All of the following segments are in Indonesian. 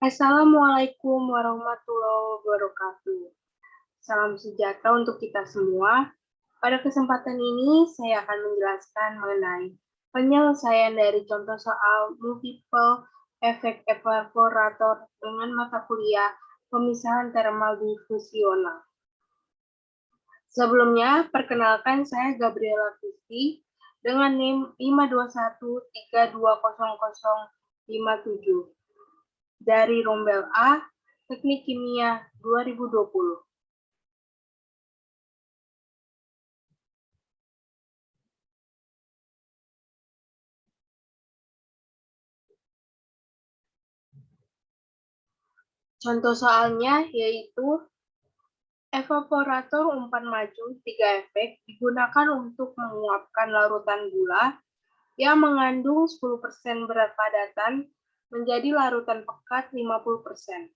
Assalamualaikum warahmatullahi wabarakatuh. Salam sejahtera untuk kita semua. Pada kesempatan ini, saya akan menjelaskan mengenai penyelesaian dari contoh soal multiple efek evaporator dengan mata kuliah pemisahan termal difusional. Sebelumnya, perkenalkan saya Gabriela Kristi dengan NIM 521320057 dari Rombel A, Teknik Kimia 2020. Contoh soalnya yaitu evaporator umpan maju 3 efek digunakan untuk menguapkan larutan gula yang mengandung 10% berat padatan menjadi larutan pekat 50%.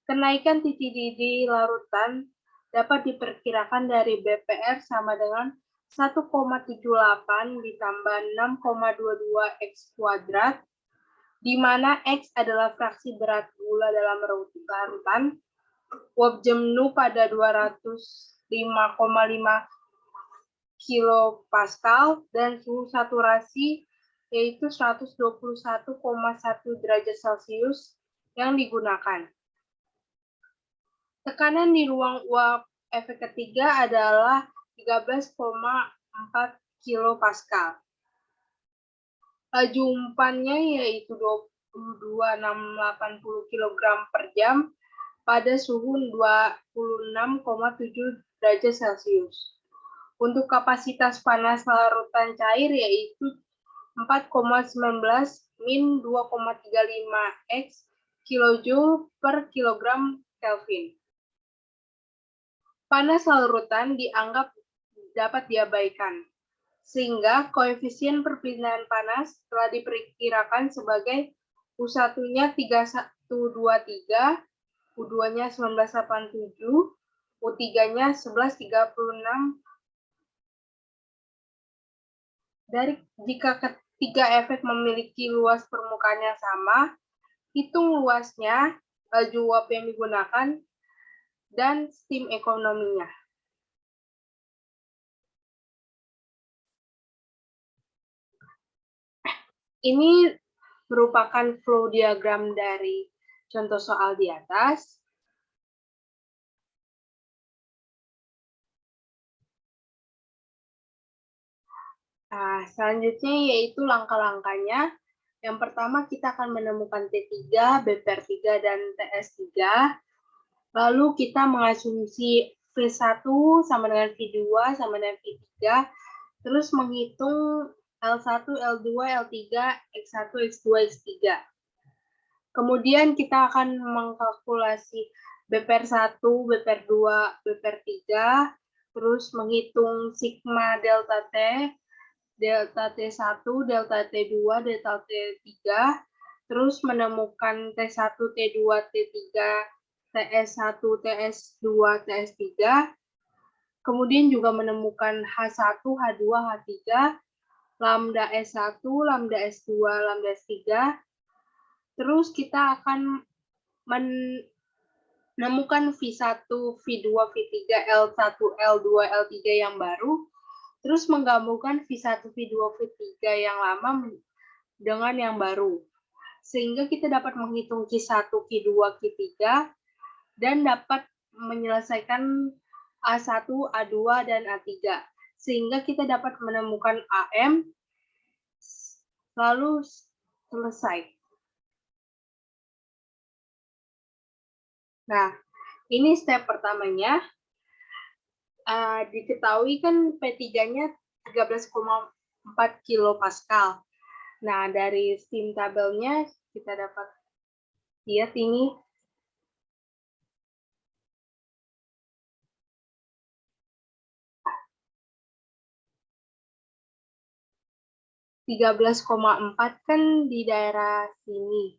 Kenaikan titik didih larutan dapat diperkirakan dari BPR sama dengan 1,78 ditambah 6,22 X kuadrat, di mana X adalah fraksi berat gula dalam larutan, uap jenuh pada 205,5 kilopascal, dan suhu saturasi yaitu 121,1 derajat Celcius yang digunakan. Tekanan di ruang uap efek ketiga adalah 13,4 kilopascal. Laju umpannya yaitu 22.680 kg per jam pada suhu 26,7 derajat Celcius. Untuk kapasitas panas larutan cair yaitu 4,19 min 2,35 X kilojoule per kilogram Kelvin. Panas larutan dianggap dapat diabaikan, sehingga koefisien perpindahan panas telah diperkirakan sebagai U1-nya 3123, U2-nya 1987, U3-nya 1136. Jika ketiga efek memiliki luas permukaan yang sama, hitung luasnya, laju uap yang digunakan, dan steam ekonominya. Ini merupakan flow diagram dari contoh soal di atas. Nah, selanjutnya yaitu langkah-langkahnya. Yang pertama kita akan menemukan T3, BPR3, dan TS3. Lalu kita mengasumsi V1 sama dengan V2 sama dengan V3. Terus menghitung L1, L2, L3, X1, X2, X3. Kemudian kita akan mengkalkulasi BPR1, BPR2, BPR3, terus menghitung sigma delta T, delta T1, delta T2, delta T3, terus menemukan T1, T2, T3, TS1, TS2, TS3, kemudian juga menemukan H1, H2, H3, lambda S1, lambda S2, lambda S3. Terus kita akan menemukan V1, V2, V3, L1, L2, L3 yang baru, terus menggabungkan V1, V2, V3 yang lama dengan yang baru. Sehingga kita dapat menghitung Q1, Q2, Q3, dan dapat menyelesaikan A1, A2, dan A3. Sehingga kita dapat menemukan AM, lalu selesai. Nah, ini step pertamanya. Diketahui kan P3-nya 13,4 kilopascal. Nah, dari steam tabelnya kita dapat lihat ini. (13,4) kan di daerah sini.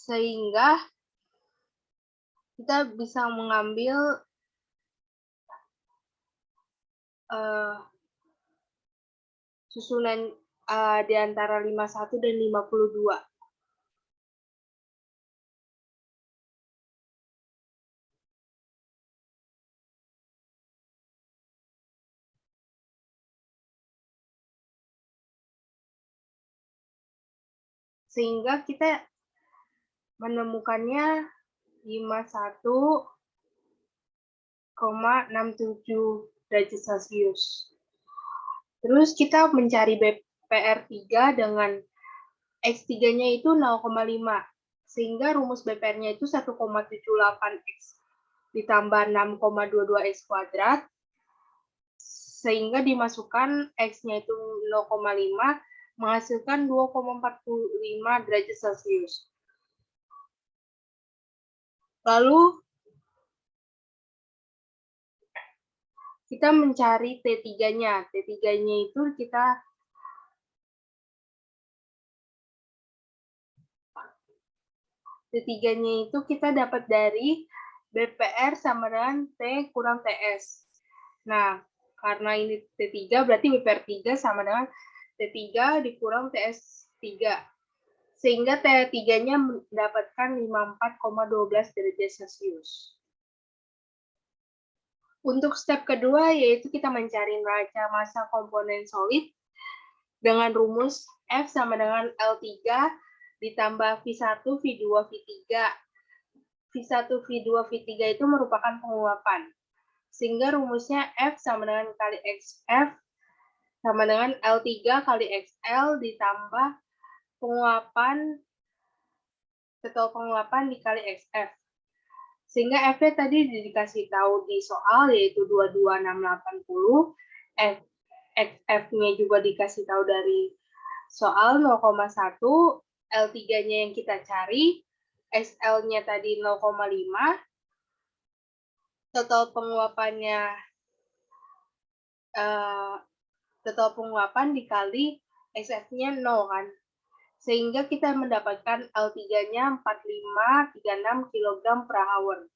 Sehingga kita bisa mengambil susunan di antara 51 dan 52. Sehingga kita menemukannya 51,67 derajat Celcius. Terus kita mencari BPR3 dengan X3-nya itu 0,5. Sehingga rumus BPR-nya itu 1,78X ditambah 6,22X kuadrat. Sehingga dimasukkan X-nya itu 0,5 menghasilkan 2,45 derajat Celcius. Lalu kita mencari T3-nya. T3-nya itu kita dapat dari BPR sama dengan T kurang TS. Nah, karena ini T3 berarti BPR3 sama dengan T3 dikurang TS3. Sehingga T3-nya mendapatkan 54,12 derajat Celcius. Untuk step kedua, yaitu kita mencari neraca massa komponen solid dengan rumus F sama dengan L3 ditambah V1, V2, V3. V1, V2, V3 itu merupakan penguapan. Sehingga rumusnya F sama dengan kali XF sama dengan L3 kali XL ditambah total penguapan dikali XF. Sehingga F-nya tadi dikasih tahu di soal, yaitu 22680. XF-nya juga dikasih tahu dari soal 0,1. L3-nya yang kita cari. XL-nya tadi 0,5. Total penguapan dikali XF-nya 0 kan. Sehingga kita mendapatkan L3-nya 4536 kg per hour.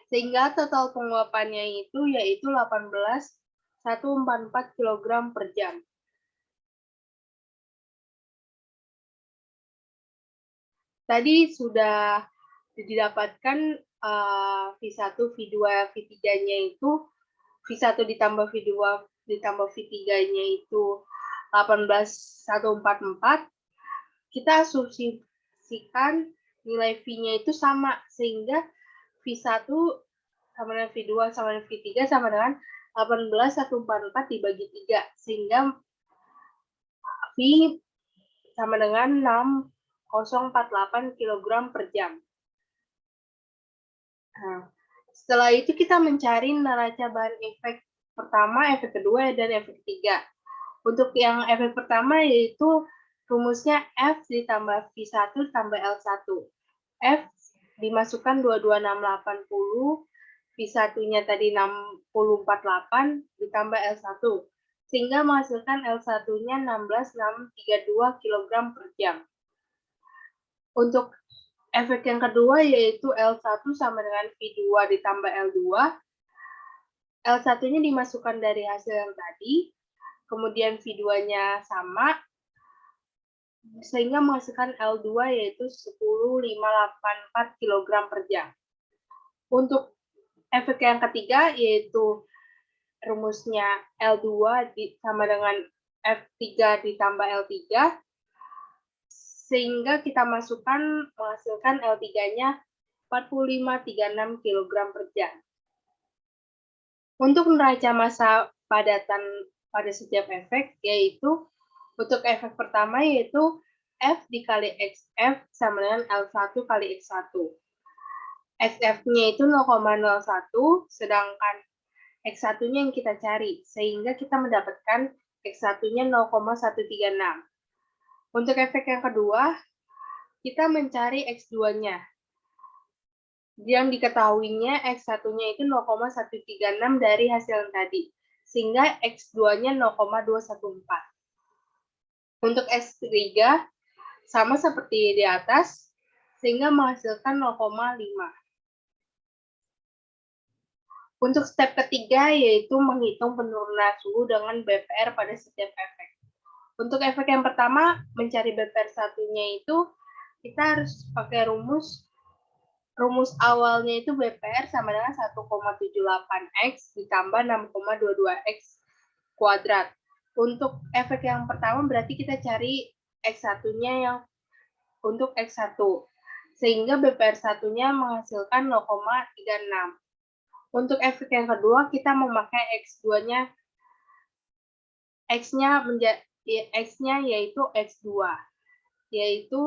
Sehingga total penguapannya itu yaitu 18.144 kg per jam. Tadi sudah didapatkan V1, V2, V3-nya itu V1 ditambah V2 ditambah V3-nya itu 18.144. Kita asumsikan nilai V-nya itu sama, sehingga V1 sama dengan V2 sama dengan V3 sama dengan 18.144 dibagi 3, sehingga V sama dengan 6048 kg per jam. Nah, setelah itu kita mencari neraca bahan efek pertama, efek kedua, dan efek ketiga. Untuk yang efek pertama yaitu rumusnya F ditambah V1 tambah L1. F dimasukkan 22680, V1-nya tadi 648 ditambah L1. Sehingga menghasilkan L1-nya 16.632 kg per jam. Untuk efek yang kedua yaitu L1 sama dengan V2 ditambah L2. L1-nya dimasukkan dari hasil yang tadi, kemudian V2-nya sama, sehingga menghasilkan L2 yaitu 10.584 kg per jam. Untuk efek yang ketiga yaitu rumusnya L2 sama dengan F3 ditambah L3, sehingga kita masukkan menghasilkan L3-nya 4536 kg per jam. Untuk neraca massa padatan pada setiap efek, yaitu untuk efek pertama yaitu F dikali XF sama dengan L1 kali X1. XF-nya itu 0,01, sedangkan X1-nya yang kita cari, sehingga kita mendapatkan X1-nya 0,136. Untuk efek yang kedua, kita mencari X2-nya. Yang diketahuinya X1-nya itu 0,136 dari hasil yang tadi, sehingga X2-nya 0,214. Untuk S3 sama seperti di atas, sehingga menghasilkan 0,5. Untuk step ketiga yaitu menghitung penurunan suhu dengan BPR pada setiap efek. Untuk efek yang pertama, mencari BPR1-nya itu, kita harus pakai rumus awalnya itu BPR sama dengan 1,78X ditambah 6,22X kuadrat. Untuk efek yang pertama berarti kita cari X1-nya yang untuk X1. Sehingga BPR1-nya menghasilkan 0,36. Untuk efek yang kedua, kita memakai X2-nya, X-nya yaitu X2, yaitu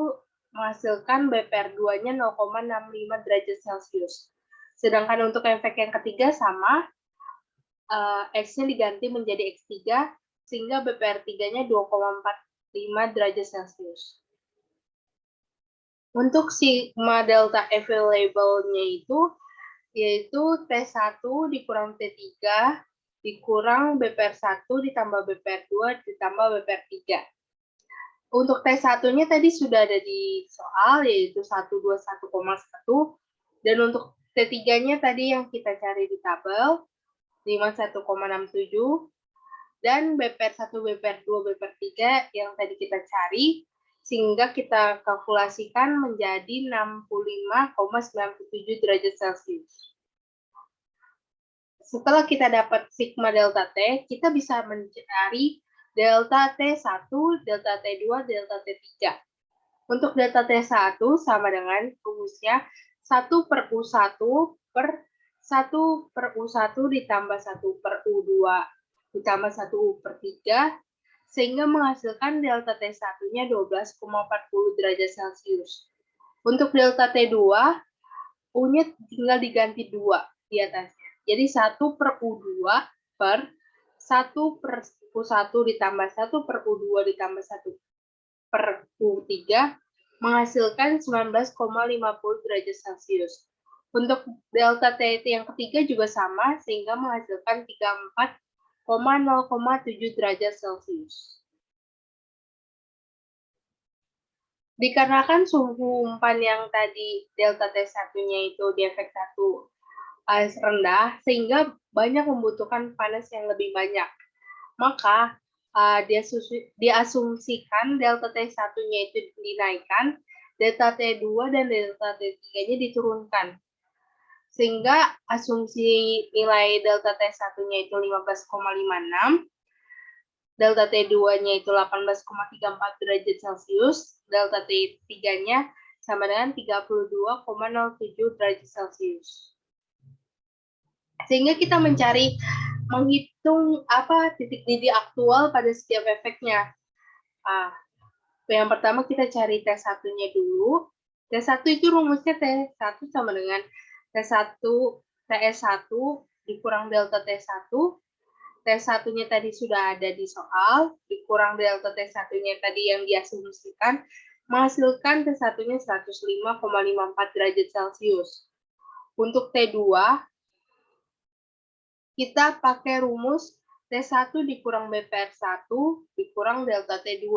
menghasilkan BPR2-nya 0,65 derajat Celcius. Sedangkan untuk efek yang ketiga sama, X-nya diganti menjadi X3, sehingga BPR3-nya 2,45 derajat Celcius. Untuk sigma delta available-nya itu, yaitu T1 dikurang T3 dikurang BPR1 ditambah BPR2 ditambah BPR3. Untuk T1-nya tadi sudah ada di soal, yaitu 121,1. Dan untuk T3-nya tadi yang kita cari di tabel, 51,67. Dan BPR1, BPR2, BPR3 yang tadi kita cari, sehingga kita kalkulasikan menjadi 65,97 derajat Celcius. Setelah kita dapat sigma delta T, kita bisa mencari delta T1, delta T2, delta T3. Untuk delta T1 sama dengan rumusnya 1 per U1 per 1 per U1 ditambah 1 per U2 ditambah 1 U per 3, sehingga menghasilkan delta T1-nya 12,40 derajat Celcius. Untuk delta T2, U-nya tinggal diganti 2 di atasnya. Jadi 1 per U2 per 1 per U1 ditambah 1 per U2 ditambah 1 per U3 menghasilkan 19,50 derajat Celcius. Untuk delta T yang ketiga juga sama, sehingga menghasilkan 34,07 derajat Celcius. Dikarenakan suhu umpan yang tadi delta T1-nya itu di efek 1 rendah, sehingga banyak membutuhkan panas yang lebih banyak. Maka diasumsikan delta T1-nya itu dinaikkan, delta T2 dan delta T3-nya diturunkan. Sehingga asumsi nilai delta T1-nya itu 15,56, delta T2-nya itu 18,34 derajat Celcius, delta T3-nya sama dengan 32,07 derajat Celcius. Sehingga kita menghitung titik didih aktual pada setiap efeknya. Yang pertama kita cari T1-nya dulu. T1 itu rumusnya T1 sama dengan T1 TS1 dikurang delta T1. T1-nya tadi sudah ada di soal, dikurang delta T1-nya tadi yang diasumsikan, menghasilkan T1-nya 105,54 derajat Celcius. Untuk T2, kita pakai rumus T1 dikurang BPR1 dikurang delta T2.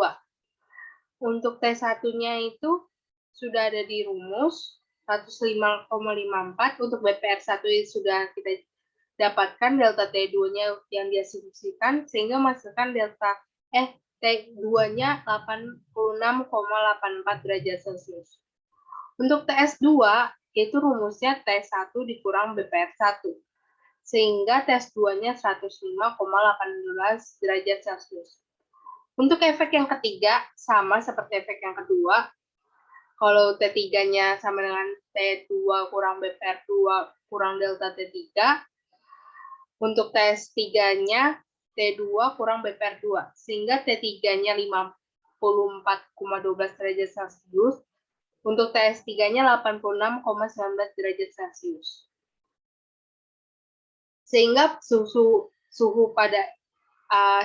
Untuk T1-nya itu sudah ada di rumus 105,54, untuk BPR1 sudah kita dapatkan delta T2-nya yang diasumsikan, sehingga menghasilkan T2-nya 86,84 derajat Celcius. Untuk TS2, yaitu rumusnya T1 dikurang BPR1, sehingga TS2-nya 105,18 derajat Celcius. Untuk efek yang ketiga, sama seperti efek yang kedua. Kalau T3-nya sama dengan T2 kurang BPR2 kurang delta T3, untuk TS3-nya T2 kurang BPR2, sehingga T3-nya 54,12 derajat Celcius, untuk TS3-nya 86,19 derajat Celcius. Sehingga suhu pada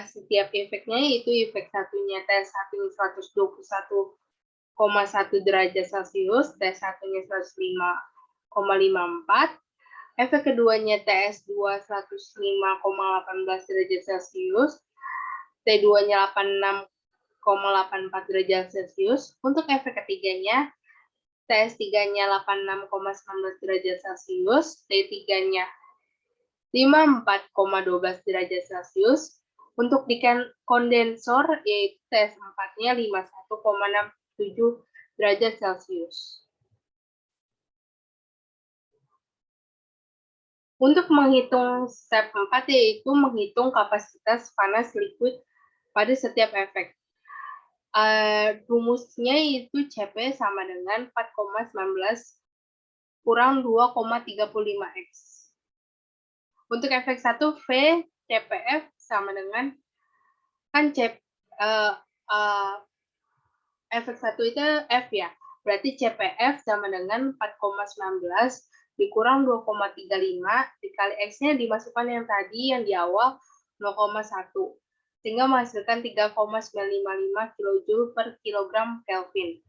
setiap efeknya, yaitu efek satunya T1-nya 121,1 derajat Celcius, T1-nya 105,54, efek keduanya TS2 105,18 derajat Celcius, T2-nya 86,84 derajat Celcius. Untuk efek ketiganya, TS3-nya 86,19 derajat Celcius, T3-nya 54,12 derajat Celcius. Untuk di kondensor, yaitu TS4-nya 51,67 derajat Celcius. Untuk menghitung step 4, yaitu menghitung kapasitas panas liquid pada setiap efek. Rumusnya itu CP sama dengan 4,19 kurang 2,35 X. Untuk efek 1, V CPF sama dengan, kan efek 1 itu F ya, berarti CPF sama dengan 4,19 dikurang 2,35 dikali X-nya dimasukkan yang tadi yang di awal 0,1 sehingga menghasilkan 3,955 kJ per kilogram Kelvin.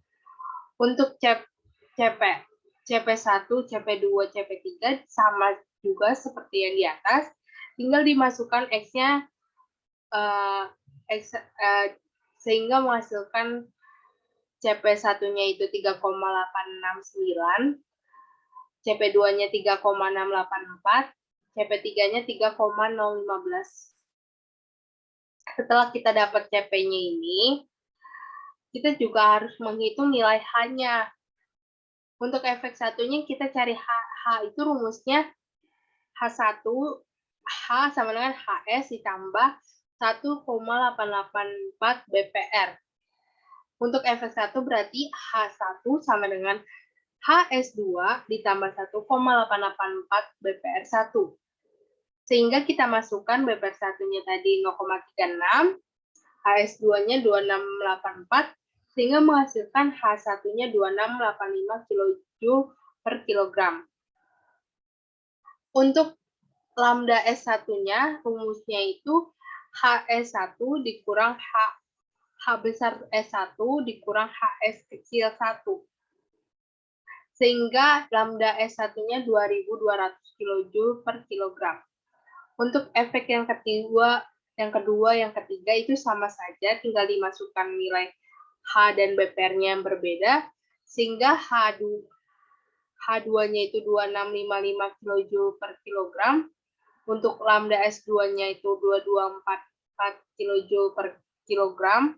Untuk CP1, CP2, CP3 sama juga seperti yang di atas, tinggal dimasukkan X-nya sehingga menghasilkan CP1-nya itu 3,869, CP2-nya 3,684, CP3-nya 3,015. Setelah kita dapat CP-nya ini, kita juga harus menghitung nilai H-nya. Untuk efek satunya kita cari H. H itu rumusnya H1, H sama dengan HS ditambah 1,884 BPR. Untuk efek 1 berarti H1 sama dengan HS2 ditambah 1,884 BPR1. Sehingga kita masukkan BPR1-nya tadi 0,36, HS2-nya 2684, sehingga menghasilkan H1-nya 2685 kJ per kilogram. Untuk lambda S1-nya, rumusnya itu HS1 dikurang H besar S1 dikurang HS kecil 1. Sehingga lambda S1-nya 2200 kJ per kilogram. Untuk efek yang kedua, yang ketiga itu sama saja, tinggal dimasukkan nilai H dan BPR-nya yang berbeda, sehingga H2-nya itu 2655 kJ per kilogram. Untuk lambda S2-nya itu 2244 kJ per kilogram.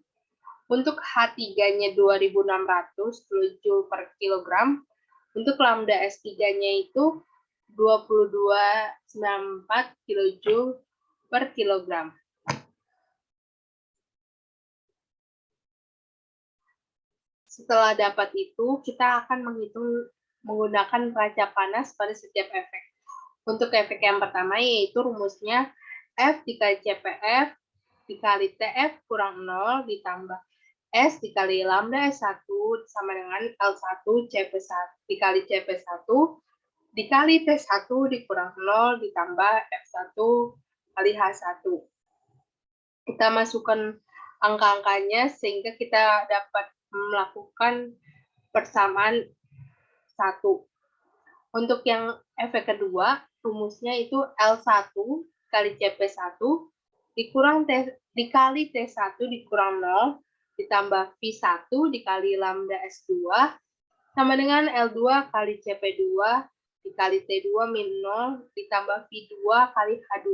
Untuk H3-nya 2600 kJ per kilogram. Untuk lambda S3-nya itu 2294 kJ per kilogram. Setelah dapat itu, kita akan menghitung menggunakan neraca panas pada setiap efek. Untuk efek yang pertama yaitu rumusnya F dikali CPF dikali TF kurang 0 ditambah S dikali lambda S1 sama dengan L1 CP1 dikali CP1 dikali T1 dikurang 0 ditambah F1 kali H1. Kita masukkan angka-angkanya sehingga kita dapat melakukan persamaan 1. Untuk yang efek kedua, rumusnya itu L1 kali CP1 dikali T1 dikurang 0 ditambah V1 dikali lambda S2 sama dengan L2 kali CP2 dikali T2 min 0 ditambah V2 kali H2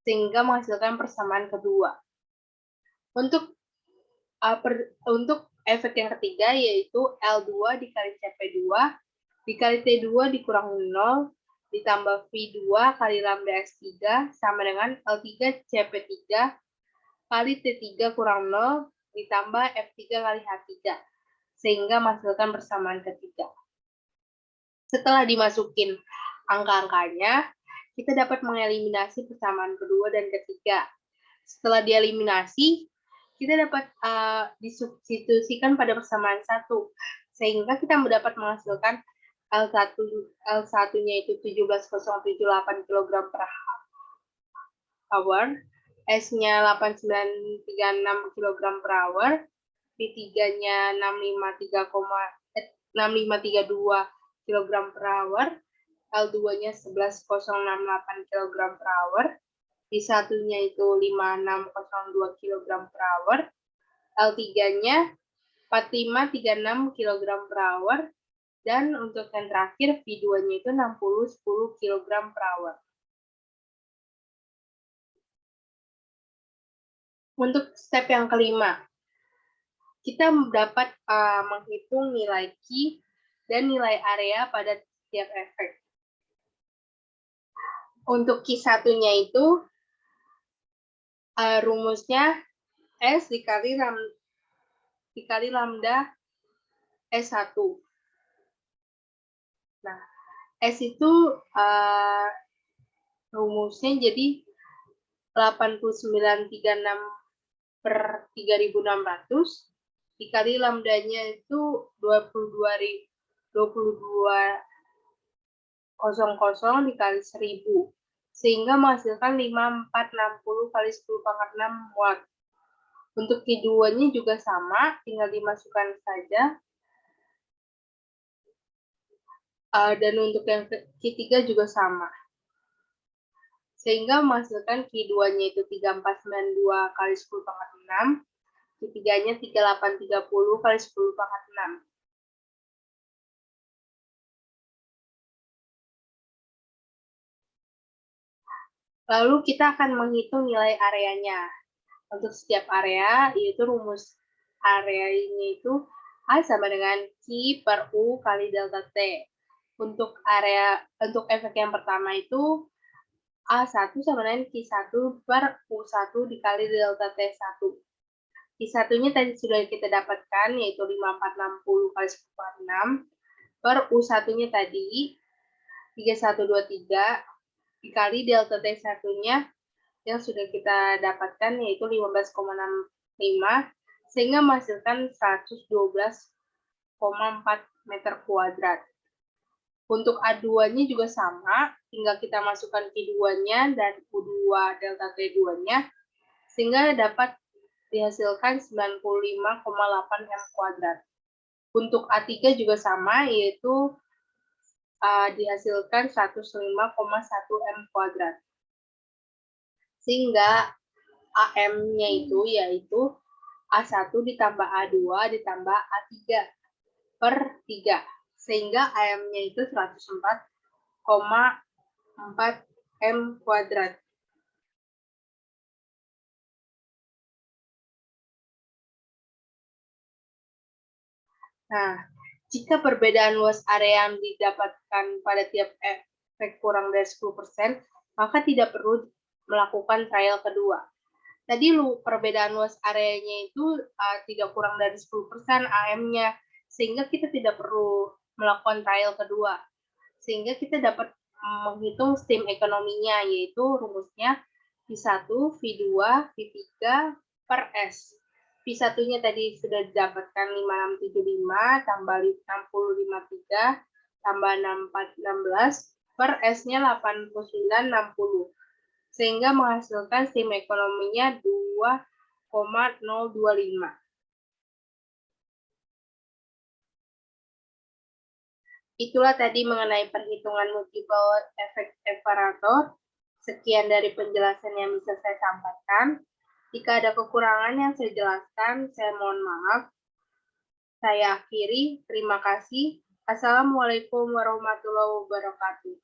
sehingga menghasilkan persamaan kedua. Untuk efek yang ketiga yaitu L2 dikali CP2 dikali T2 dikurang 0 ditambah V2 kali lambda S3 sama dengan L3 CP3 kali T3 kurang 0 ditambah F3 kali H3 sehingga menghasilkan persamaan ketiga. Setelah dimasukin angka-angkanya, kita dapat mengeliminasi persamaan kedua dan ketiga. Setelah dieliminasi, kita dapat disubstitusikan pada persamaan 1, sehingga kita dapat menghasilkan L1-nya itu 17,078 kg per hour, S-nya 8936 kg per hour, V3-nya 6532 kg per hour, L2-nya 11,068 kg per hour, V1-nya itu 5602 kg per hour, L3-nya 4536 kg per hour, dan untuk yang terakhir V2-nya itu 6010 kg per hour. Untuk step yang kelima, kita dapat menghitung nilai Q dan nilai area pada setiap efek. Untuk Q1-nya itu rumusnya S dikali lambda S1. Nah, S itu rumusnya jadi 8936/3600 dikali lambdanya itu 22.00 dikali 1000 sehingga menghasilkan 5460 kali 10⁻6 watt. Untuk Q2-nya juga sama, tinggal dimasukkan saja. Dan untuk yang Q3 juga sama. Sehingga menghasilkan Q2-nya itu 3492 kali 10⁻6, Q3-nya 3830 kali 10⁻6. Lalu kita akan menghitung nilai areanya. Untuk setiap area, yaitu rumus areanya itu A sama dengan Q per U kali delta T. Untuk efek yang pertama itu A1 sama dengan Q1 per U1 dikali delta T1. Q1-nya tadi sudah kita dapatkan, yaitu 5460 kali 10⁻6 per U1-nya tadi 3123 dikali delta T1-nya yang sudah kita dapatkan, yaitu 15,65, sehingga menghasilkan 112,4 meter kuadrat. Untuk A2-nya juga sama, tinggal kita masukkan Q2-nya dan U2 delta T2-nya, sehingga dapat dihasilkan 95,8 M kuadrat. Untuk A3 juga sama, yaitu dihasilkan 105,1 M kuadrat. Sehingga AM-nya itu yaitu A1 ditambah A2 ditambah A3 per 3. Sehingga AM-nya itu 104,4 M kuadrat. Nah, jika perbedaan luas area yang didapatkan pada tiap efek kurang dari 10%, maka tidak perlu melakukan trial kedua. Tadi perbedaan luas areanya itu tidak kurang dari 10% AM-nya, sehingga kita tidak perlu melakukan trial kedua. Sehingga kita dapat menghitung steam ekonominya, yaitu rumusnya V1, V2, V3 per S. V1-nya tadi sudah didapatkan 5675 tambah 6053 tambah 6416 per S-nya 8960. Sehingga menghasilkan steam ekonominya 2,025. Itulah tadi mengenai perhitungan multiple effect evaporator. Sekian dari penjelasan yang bisa saya sampaikan. Jika ada kekurangan yang saya jelaskan, saya mohon maaf. Saya akhiri. Terima kasih. Assalamualaikum warahmatullahi wabarakatuh.